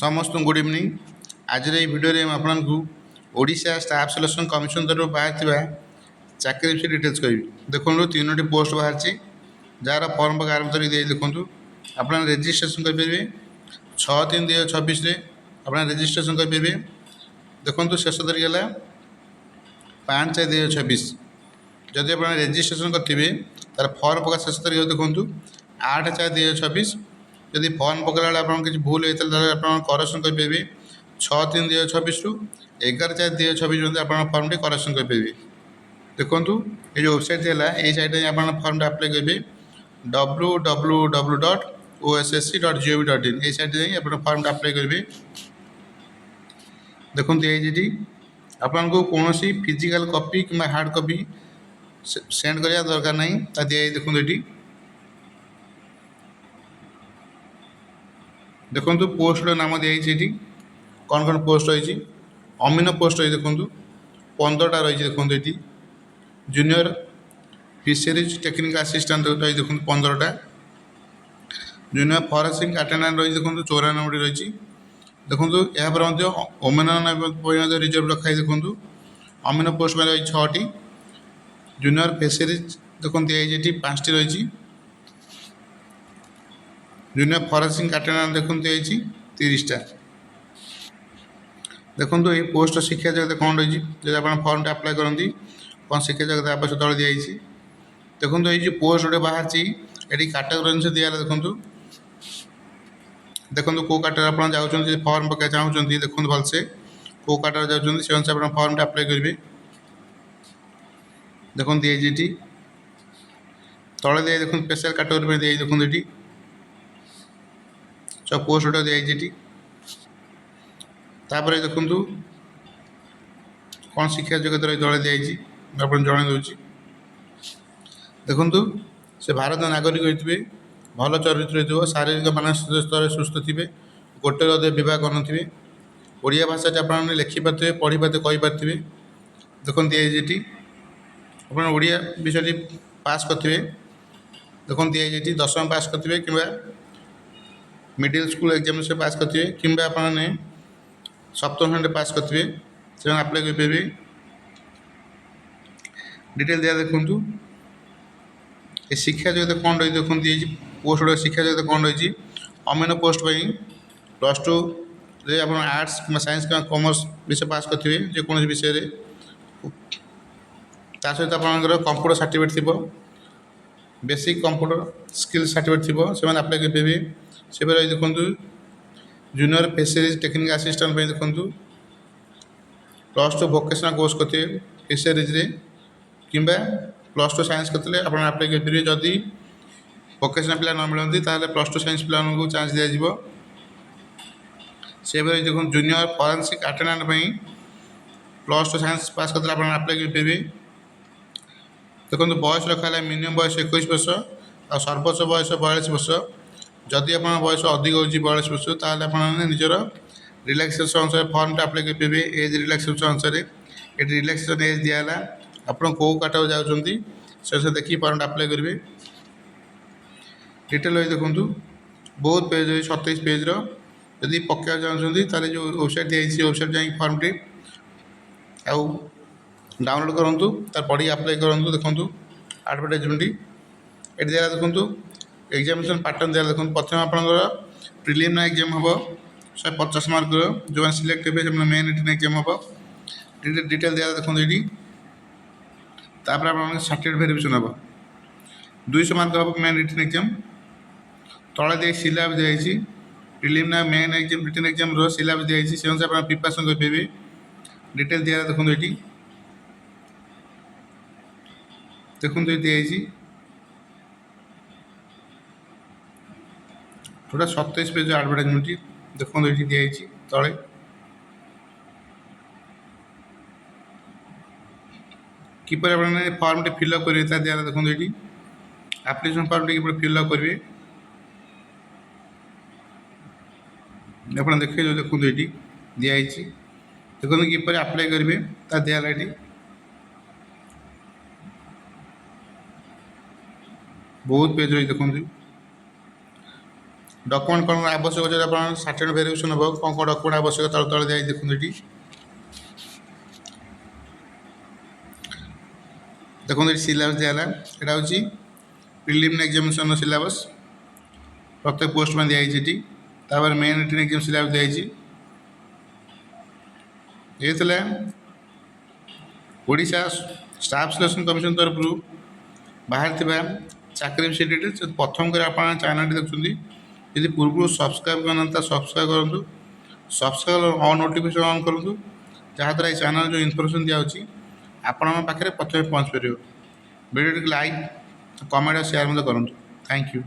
समस्त good evening. आज video में आपको ओडिशा स्टाफ सिलेक्शन कमिशन तरफ बाहर चाकरी विषय डिटेल्स कहि। देखो तीनो पोस्ट बाहर जार फर्म पक आरंभ कर देखूँ आप रेजिट्रेसन करेंगे 6/3/2026 आप रेजिट्रेसन करेंगे। देखो शेष तारीख है 5/4/2026। जदि आप रेजिट्रेसन करेंगे तार फर्म पका शेष तारीख देखूँ 8/4/2026। जदि फर्म पकड़ा आप किसी भूल होता है आप करेक्शन करेंगे 6/3/2026 रु 11/4/2026 आप फर्म टी करेक्शन करेंगे। देखूँ ये जो वेबसाइट है ये साइट आप फर्म अप्लाई करेंगे www.ossc.gov.in ये साइट आप फर्म अप्लाई करेंगे। देखो ये आपको कौन फिजिकल कॉपी कि हार्ड कॉपी सेंड करने दरकार नहीं दिए। देखो देखो पोस्ट नाम दिखाई कौन कौन पोस्ट रही अमीन पोस्ट रही देखूँ 15टा रही। देखो ये जूनियर फिशरीज टेक्निकल असिस्टेंट रही देखो 15टा। जूनियर फॉरेस्टिंग अटेंडेंट रही देखो 94टी रही। देखो यहाँ ओमेन रिजर्व रखाई देखो अमीन पोस्ट में रही 6टी। जूनियर फिशरीज देखो दिखाई 5टी रही। जूनियर फॉरेस्टिंग अटेंडेंट देखो दिखाई 30टा। देखो ये पोस्ट शिक्षा जगत कौन रही जब आप फर्म अप्लाई करती कौन शिक्षा जगत आवश्यक तले दिखाई। देखो ये पोस्ट गोटे बाहर ये कैटेगरी अनुसार दिया देखूँ। देखो कौ कैटेगरी आप जाऊँच फर्म पकड़ चाहते देखो भलसे कौ कैटेगरी जाऊँच से अनुसार आप फर्म अप्लाई करेंगे। देखो दिखाई तले दिए देखो स्पेशल कैटेगरी दिखाई देखो ये सब पोस्ट गोटे दिखाई। तापर देखूँ कौन शिक्षा जगत रही तले दिखाई आप जन दूसरी। देखूँ से भारत नागरिक होते भल चरित्र हो शारीरिक मानसिक स्तर सुस्थ थे गोटे अधिक बह कर ओडिया भाषा आप लिखिपारे पढ़ी पारे कहींपारे। देखो ये आप ओडिया विषय पास करेंगे। देखो ये 10वीं पास करेंगे कि मिडिल स्कूल एग्जाम से पास करेंगे कि आपने 7वीं खंड पास करेंगे से अप्लाई करेंगे। डिटेल दिया देखूँ ये शिक्षा जगत कौन रही देखो ये पोस्ट गुड़ा शिक्षा जगत कौन रही अमीन पोस्ट +2 आप आर्ट्स साइंस कॉमर्स विषय पास करेंगे जेकोसी विषय सहित आप कंप्यूटर सर्टिफिकेट थी बेसिक कंप्यूटर स्किल सर्टिफिकेट थी से अप्लाई करेंगे। से रही देखूँ जूनियर फिशरीज टेक्निकल असिस्टेंट देखूँ +2 वोकेशनल कोर्स करेंगे फिशरीज कि +2 साइंस करते आप अप्लाई करेंगे। जदि वोकेशनल पिला न मिलती +2 साइंस पिला चान्स दिज्व। से देखो जूनियर फॉरेंसिक अटेंडेंट +2 साइंस पास करते आप अप्लाई करेंगे। देखो बयस रखा है मिनिमम बयस 21 वर्ष और सर्वोच्च बयस 42 वर्ष। जदि आप बयस अधिक हो 42 वर्ष ताल निजर रिलैक्सेशन अनुसार फर्म अप्लाई करेंगे। एज रिलैक्सेशन अनुसार ये रिलैक्सेशन एज दिहला आप कौ कैटेगरी जाऊँगी से देखिए फर्म अप्लाई करेंगे। डिटेल रही देखूँ बहुत पेज रही 27 पेज रदि पक्का चाहते जो वेबसाइट दिखाई वेबसाइट जा फर्म टी आउ डाउनलोड करूँ तार पढ़ी अप्लाई करूँ। देखूँ एडवर्टाइजमेंट ये दिया देखूँ एग्जामिनेशन पैटर्न दिया देखूँ प्रथम आपंकर प्रिलिमिनरी एग्जाम हम 150 मार्क जो सिलेक्ट हे मेन रिटन एग्जाम हम डिटेल दिया देखूँ ये तापर आप सर्टिफिकेट वेरिफिकेशन हम 200 मार्क हम मेन रिटन एग्जाम तले दिए सिलेबस दिखाई preliminary main exam written exam syllabus दिखाई से अनुसार आप प्रिपरेशन करेंगे। डिटेल दिया देखूँ ये देखूँ ये दिखाई टोटाल 27 पेज एडवर्टाइजमेंट देखो ये दिखाई तले किपर आप फर्म टी फिलअप करेंगे दिया देखो ये एप्लिकेशन फर्म टी फिलअप करेंगे। आप देखे जो देखो ये दिखाई देखो किपर अप्लाई करेंगे दिया ये बहुत पेज रही देखो डॉक्यूमेंट कौन आवश्यक जब आप सर्टिफिकेट वेरिफिकेशन हम कौन कौन डॉक्यूमेंट आवश्यक तले तले दिखाई देखते ये देखो ये सिलेबस दिगला यहाँ हूँ प्रिलिमिनरी एग्जामिनेशन सिलेबस प्रत्येक पोस्ट में दिखाई तापर मेन रिटन एग्जाम सिलेबस दिखाई ये ओडिशा स्टाफ सिलेक्शन कमिशन तरफ बाहर चाकरी विषय डिटेल्स प्रथम कर आप चैनल देखुं यदि पूर्व सब्सक्राइब करना सब्सक्राइब करूँ सब्सक्राइब ऑन नोटिफिकेशन ऑन करूँ जहाँद्वारा ये चैनल जो इनफॉरमेशन दिखाई आपण पाखे प्रथम पहुँच पार वीडियो लाइक कमेंट और शेयर करूँ थैंक यू।